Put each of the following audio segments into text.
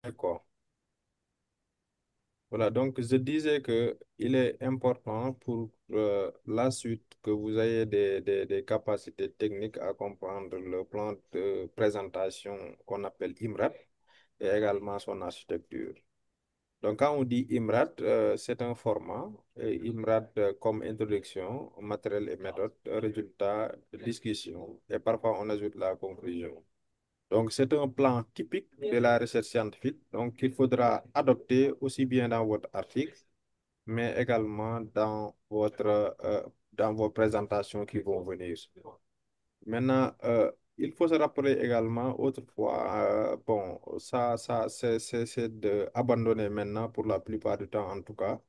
D'accord. Voilà, donc je disais que il est important pour la suite que vous ayez des capacités techniques à comprendre le plan de présentation qu'on appelle IMRAT et également son architecture. Donc, quand on dit IMRAT, c'est un format. Et IMRAT comme introduction, matériel et méthode, résultat, discussion. Et parfois, on ajoute la conclusion. Donc, c'est un plan typique de la recherche scientifique. Donc, il faudra adopter aussi bien dans votre article, mais également dans vos présentations qui vont venir. Maintenant, il faut se rappeler également, autrefois, bon, ça c'est d'abandonner maintenant pour la plupart du temps en tout cas.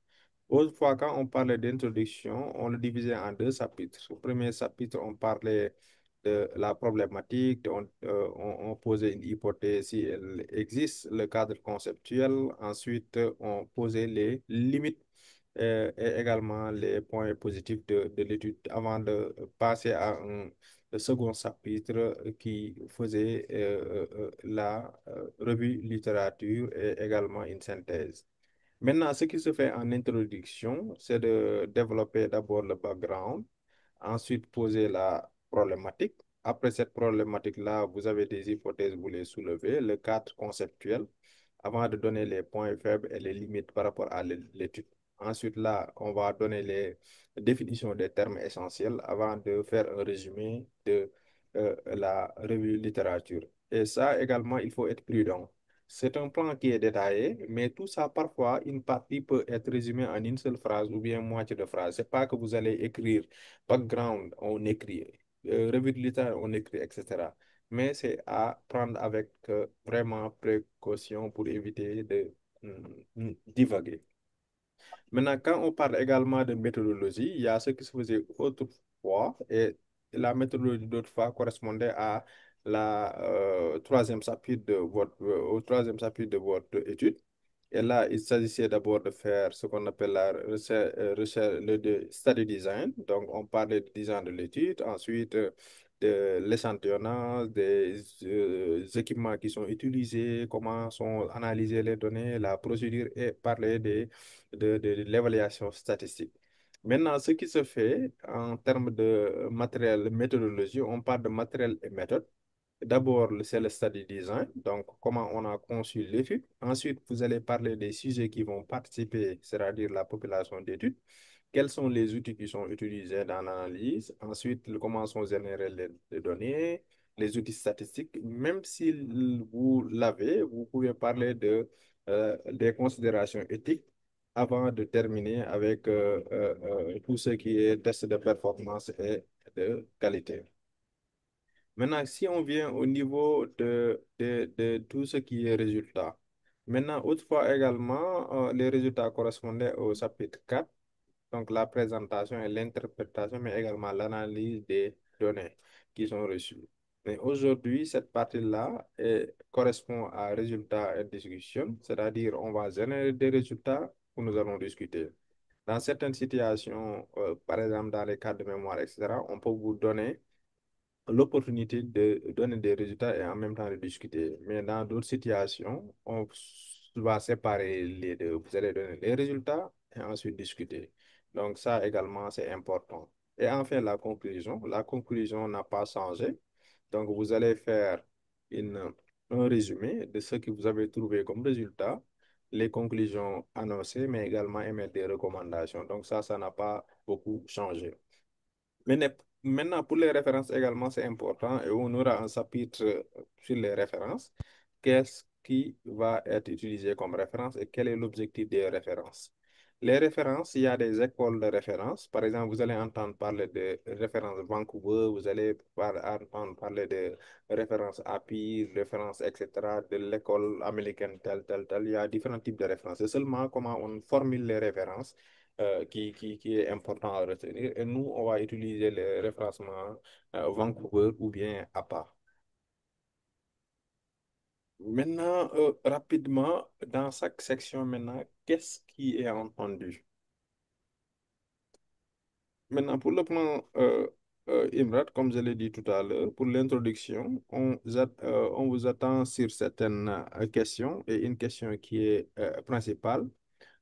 Autrefois, quand on parlait d'introduction, on le divisait en deux chapitres. Au premier chapitre, on parlait de la problématique, on posait une hypothèse si elle existe, le cadre conceptuel. Ensuite, on posait les limites et également les points positifs de l'étude avant de passer à un second chapitre qui faisait la revue littérature et également une synthèse. Maintenant, ce qui se fait en introduction, c'est de développer d'abord le background, ensuite poser la problématique. Après cette problématique-là, vous avez des hypothèses, vous les soulevez, le cadre conceptuel, avant de donner les points faibles et les limites par rapport à l'étude. Ensuite, là, on va donner les définitions des termes essentiels avant de faire un résumé de la revue littérature. Et ça également, il faut être prudent. C'est un plan qui est détaillé, mais tout ça, parfois, une partie peut être résumée en une seule phrase ou bien moitié de phrase. C'est pas que vous allez écrire background, on écrit, revue de littérature, on écrit, etc. Mais c'est à prendre avec vraiment précaution pour éviter de divaguer. Maintenant, quand on parle également de méthodologie, il y a ce qui se faisait autrefois et la méthodologie d'autrefois correspondait à troisième chapitre au troisième chapitre de votre étude. Et là, il s'agissait d'abord de faire ce qu'on appelle la study design. Donc, on parlait du design de l'étude, ensuite de l'échantillonnage, des équipements qui sont utilisés, comment sont analysées les données, la procédure et parler de l'évaluation statistique. Maintenant, ce qui se fait en termes de matériel, méthodologie, on parle de matériel et méthode. D'abord, c'est le study design, donc comment on a conçu l'étude. Ensuite, vous allez parler des sujets qui vont participer, c'est-à-dire la population d'études. Quels sont les outils qui sont utilisés dans l'analyse? Ensuite, comment sont générées les données, les outils statistiques. Même si vous l'avez, vous pouvez parler des considérations éthiques avant de terminer avec tout ce qui est test de performance et de qualité. Maintenant, si on vient au niveau de tout ce qui est résultat, maintenant, autrefois également, les résultats correspondaient au chapitre 4, donc la présentation et l'interprétation, mais également l'analyse des données qui sont reçues. Mais aujourd'hui, cette partie-là correspond à résultats et discussion, c'est-à-dire on va générer des résultats que nous allons discuter. Dans certaines situations, par exemple dans les cas de mémoire, etc., on peut vous donner l'opportunité de donner des résultats et en même temps de discuter. Mais dans d'autres situations, on va séparer les deux. Vous allez donner les résultats et ensuite discuter. Donc ça également, c'est important. Et enfin, la conclusion. La conclusion n'a pas changé. Donc vous allez faire une, un résumé de ce que vous avez trouvé comme résultat, les conclusions annoncées, mais également émettre des recommandations. Donc ça n'a pas beaucoup changé. Maintenant, pour les références également, c'est important et on aura un chapitre sur les références. Qu'est-ce qui va être utilisé comme référence et quel est l'objectif des références? Les références, il y a des écoles de référence. Par exemple, vous allez entendre parler de références Vancouver, vous allez entendre parler de références API, références, etc., de l'école américaine, telle. Il y a différents types de références. C'est seulement comment on formule les références qui est important à retenir. Et nous, on va utiliser le référencement Vancouver ou bien APA. Maintenant, rapidement, dans chaque section, maintenant, qu'est-ce qui est entendu? Maintenant, pour le plan Imrat, comme je l'ai dit tout à l'heure, pour l'introduction, on vous attend sur certaines questions et une question qui est principale.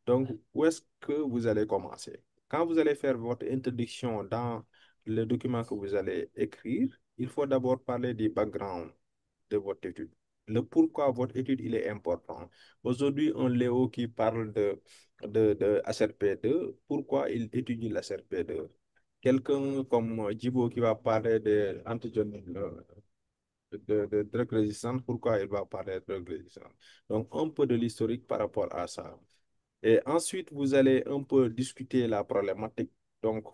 Donc, où est-ce que vous allez commencer? Quand vous allez faire votre introduction dans le document que vous allez écrire, il faut d'abord parler du background de votre étude. Le pourquoi votre étude il est important. Aujourd'hui, un Léo qui parle de SRP2, pourquoi il étudie la SRP2? Quelqu'un comme Djibo qui va parler de drug résistance, pourquoi il va parler de drug résistance? Donc, un peu de l'historique par rapport à ça. Et ensuite, vous allez un peu discuter la problématique. Donc,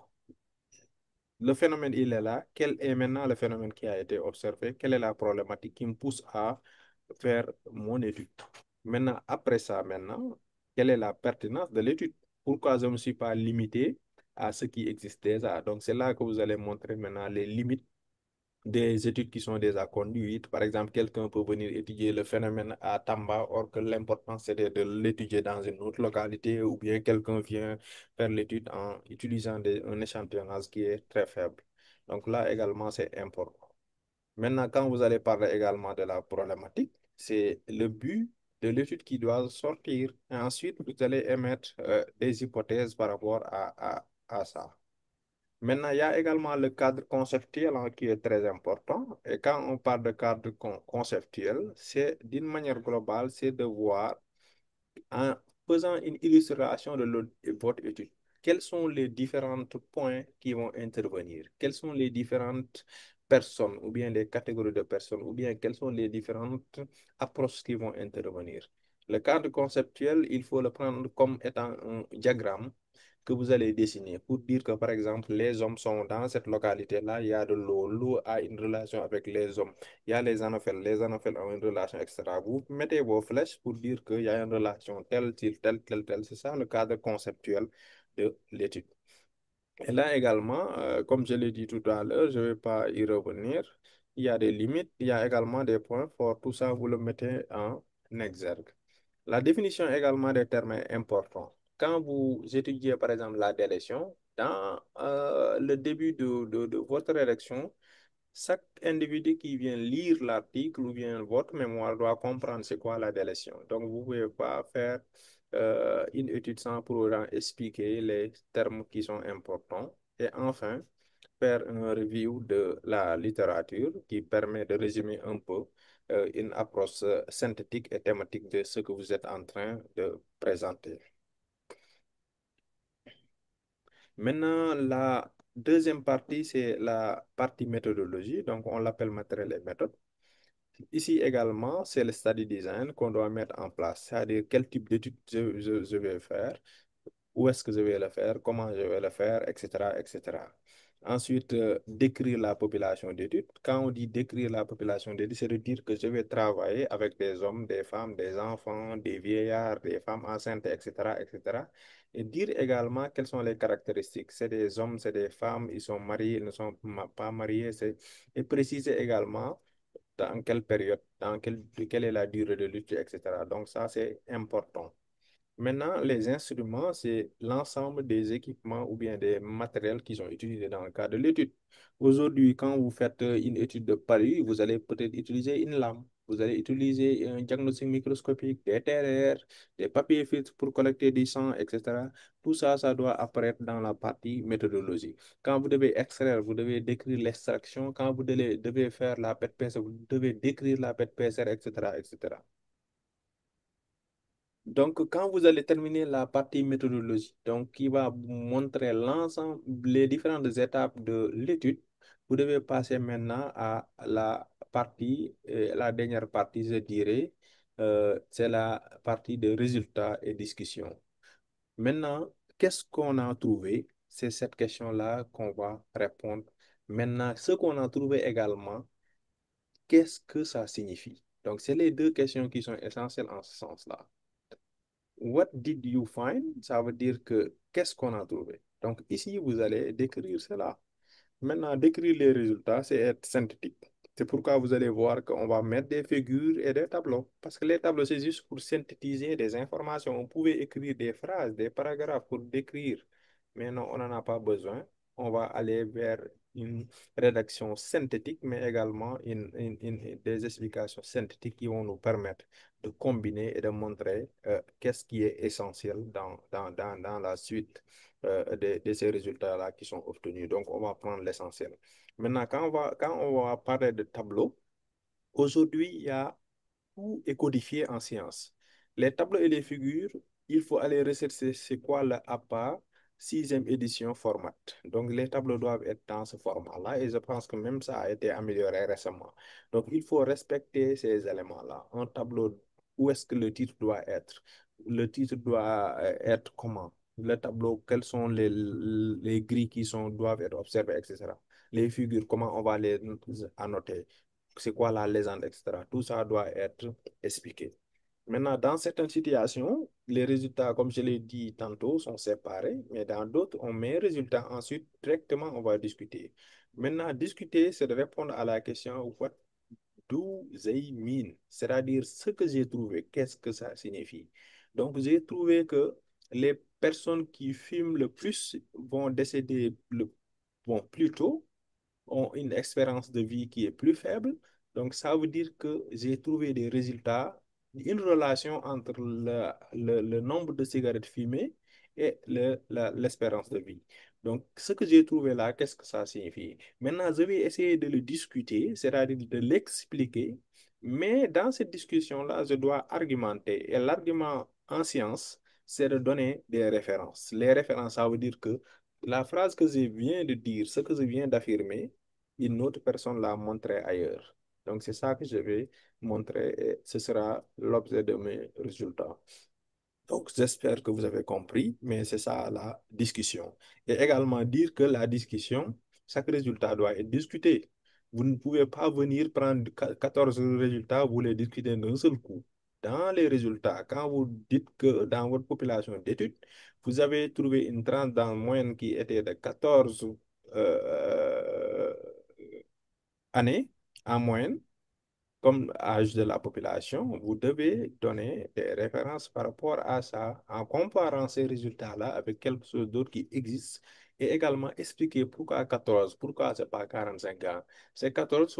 le phénomène, il est là. Quel est maintenant le phénomène qui a été observé? Quelle est la problématique qui me pousse à faire mon étude? Maintenant, après ça, maintenant, quelle est la pertinence de l'étude? Pourquoi je ne me suis pas limité à ce qui existe déjà? Donc, c'est là que vous allez montrer maintenant les limites des études qui sont déjà conduites. Par exemple, quelqu'un peut venir étudier le phénomène à Tamba, or que l'important c'est de l'étudier dans une autre localité, ou bien quelqu'un vient faire l'étude en utilisant un échantillonnage qui est très faible. Donc là également, c'est important. Maintenant, quand vous allez parler également de la problématique, c'est le but de l'étude qui doit sortir. Et ensuite, vous allez émettre des hypothèses par rapport à ça. Maintenant, il y a également le cadre conceptuel hein, qui est très important. Et quand on parle de cadre conceptuel, c'est d'une manière globale, c'est de voir en faisant une illustration de votre étude, quels sont les différents points qui vont intervenir? Quelles sont les différentes personnes ou bien les catégories de personnes ou bien quelles sont les différentes approches qui vont intervenir? Le cadre conceptuel, il faut le prendre comme étant un diagramme que vous allez dessiner pour dire que, par exemple, les hommes sont dans cette localité-là, il y a de l'eau, l'eau a une relation avec les hommes, il y a les anophèles ont une relation, etc. Vous mettez vos flèches pour dire qu'il y a une relation telle, telle, telle, telle, telle. C'est ça le cadre conceptuel de l'étude. Et là également, comme je l'ai dit tout à l'heure, je ne vais pas y revenir. Il y a des limites, il y a également des points forts. Tout ça, vous le mettez en exergue. La définition également des termes est importante. Quand vous étudiez, par exemple, la délétion, dans le début de votre élection, chaque individu qui vient lire l'article ou bien votre mémoire doit comprendre c'est quoi la délétion. Donc, vous ne pouvez pas faire une étude sans pour autant expliquer les termes qui sont importants. Et enfin, faire un review de la littérature qui permet de résumer un peu une approche synthétique et thématique de ce que vous êtes en train de présenter. Maintenant, la deuxième partie, c'est la partie méthodologie. Donc, on l'appelle matériel et méthode. Ici également, c'est le study design qu'on doit mettre en place, c'est-à-dire quel type d'étude je vais faire, où est-ce que je vais le faire, comment je vais le faire, etc., etc. Ensuite, décrire la population d'études. Quand on dit décrire la population d'études, c'est de dire que je vais travailler avec des hommes, des femmes, des enfants, des vieillards, des femmes enceintes, etc., etc. Et dire également quelles sont les caractéristiques. C'est des hommes, c'est des femmes, ils sont mariés, ils ne sont pas mariés. Et préciser également dans quelle période, quelle est la durée de lutte, etc. Donc ça, c'est important. Maintenant, les instruments, c'est l'ensemble des équipements ou bien des matériels qui sont utilisés dans le cadre de l'étude. Aujourd'hui, quand vous faites une étude de Paris, vous allez peut-être utiliser une lame, vous allez utiliser un diagnostic microscopique, des TRR, des papiers filtres pour collecter du sang, etc. Tout ça, ça doit apparaître dans la partie méthodologie. Quand vous devez extraire, vous devez décrire l'extraction. Quand vous devez faire la PET-PCR, vous devez décrire la PET-PCR, etc., etc. Donc, quand vous allez terminer la partie méthodologie, donc qui va vous montrer l'ensemble, les différentes étapes de l'étude, vous devez passer maintenant à la partie, la dernière partie, je dirais, c'est la partie de résultats et discussion. Maintenant, qu'est-ce qu'on a trouvé? C'est cette question-là qu'on va répondre. Maintenant, ce qu'on a trouvé également, qu'est-ce que ça signifie? Donc, c'est les deux questions qui sont essentielles en ce sens-là. What did you find? Ça veut dire que qu'est-ce qu'on a trouvé? Donc ici, vous allez décrire cela. Maintenant, décrire les résultats, c'est être synthétique. C'est pourquoi vous allez voir qu'on va mettre des figures et des tableaux. Parce que les tableaux, c'est juste pour synthétiser des informations. On pouvait écrire des phrases, des paragraphes pour décrire. Mais non, on n'en a pas besoin. On va aller vers une rédaction synthétique, mais également des explications synthétiques qui vont nous permettre de combiner et de montrer qu'est-ce qui est essentiel dans la suite de ces résultats-là qui sont obtenus. Donc, on va prendre l'essentiel. Maintenant, quand on va parler de tableau, aujourd'hui, il y a tout est codifié en science. Les tableaux et les figures, il faut aller rechercher c'est quoi le APA sixième édition format. Donc, les tableaux doivent être dans ce format-là et je pense que même ça a été amélioré récemment. Donc, il faut respecter ces éléments-là. Un tableau, où est-ce que le titre doit être? Le titre doit être comment? Le tableau, quelles sont les grilles qui doivent être observées, etc. Les figures, comment on va les annoter? C'est quoi la légende, etc. Tout ça doit être expliqué. Maintenant, dans certaines situations, les résultats, comme je l'ai dit tantôt, sont séparés, mais dans d'autres, on met les résultats ensuite, directement, on va discuter. Maintenant, discuter, c'est de répondre à la question what do they mean? C'est-à-dire ce que j'ai trouvé, qu'est-ce que ça signifie? Donc, j'ai trouvé que les personnes qui fument le plus vont décéder plus tôt, ont une espérance de vie qui est plus faible. Donc, ça veut dire que j'ai trouvé des résultats, une relation entre le nombre de cigarettes fumées et l'espérance de vie. Donc, ce que j'ai trouvé là, qu'est-ce que ça signifie? Maintenant, je vais essayer de le discuter, c'est-à-dire de l'expliquer, mais dans cette discussion-là, je dois argumenter. Et l'argument en science, c'est de donner des références. Les références, ça veut dire que la phrase que je viens de dire, ce que je viens d'affirmer, une autre personne l'a montré ailleurs. Donc, c'est ça que je vais montrer et ce sera l'objet de mes résultats. Donc, j'espère que vous avez compris, mais c'est ça la discussion. Et également dire que la discussion, chaque résultat doit être discuté. Vous ne pouvez pas venir prendre 14 résultats, vous les discuter d'un seul coup. Dans les résultats, quand vous dites que dans votre population d'études, vous avez trouvé une tranche dans moyenne qui était de 14 euh, années en moyenne, comme âge de la population, vous devez donner des références par rapport à ça en comparant ces résultats-là avec quelque chose d'autre qui existe et également expliquer pourquoi 14, pourquoi c'est pas 45 ans. C'est 14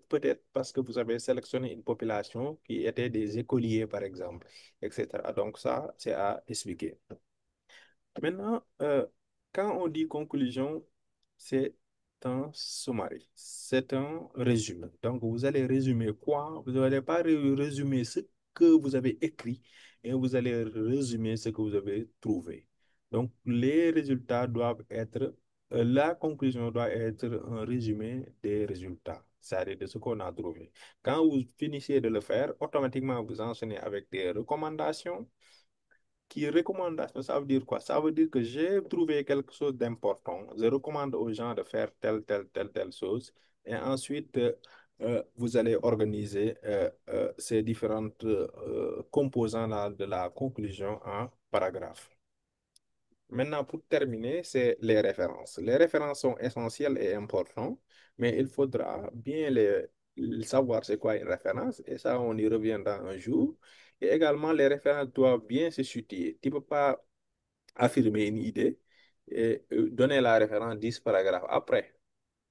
peut-être parce que vous avez sélectionné une population qui était des écoliers, par exemple, etc. Donc ça, c'est à expliquer. Maintenant, quand on dit conclusion, c'est un sommaire, c'est un résumé. Donc, vous allez résumer quoi? Vous n'allez pas résumer ce que vous avez écrit, et vous allez résumer ce que vous avez trouvé. Donc, les résultats doivent être, la conclusion doit être un résumé des résultats, c'est-à-dire de ce qu'on a trouvé. Quand vous finissez de le faire, automatiquement, vous enchaînez avec des recommandations qui recommandation, ça veut dire quoi? Ça veut dire que j'ai trouvé quelque chose d'important. Je recommande aux gens de faire telle chose. Et ensuite, vous allez organiser ces différentes composants de la conclusion en paragraphes. Maintenant, pour terminer, c'est les références. Les références sont essentielles et importantes, mais il faudra bien savoir c'est quoi une référence, et ça, on y reviendra un jour. Et également, les références doivent bien se situer. Tu ne peux pas affirmer une idée et donner la référence 10 paragraphes après.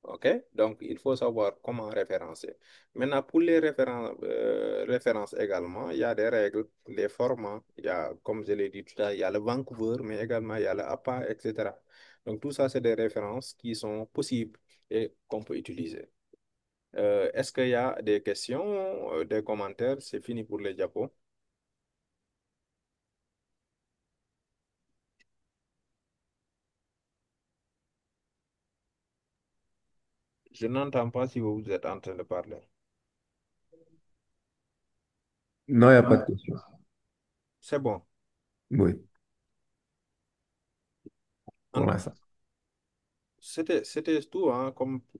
OK? Donc, il faut savoir comment référencer. Maintenant, pour les références également, il y a des règles, des formats. Il y a, comme je l'ai dit tout à l'heure, il y a le Vancouver, mais également il y a le APA, etc. Donc, tout ça, c'est des références qui sont possibles et qu'on peut utiliser. Est-ce qu'il y a des questions, des commentaires? C'est fini pour les diapos. Je n'entends pas si vous êtes en train de parler. Non, il n'y a pas de question. C'est bon. Oui, En pour tout l'instant. c'était tout, hein, comme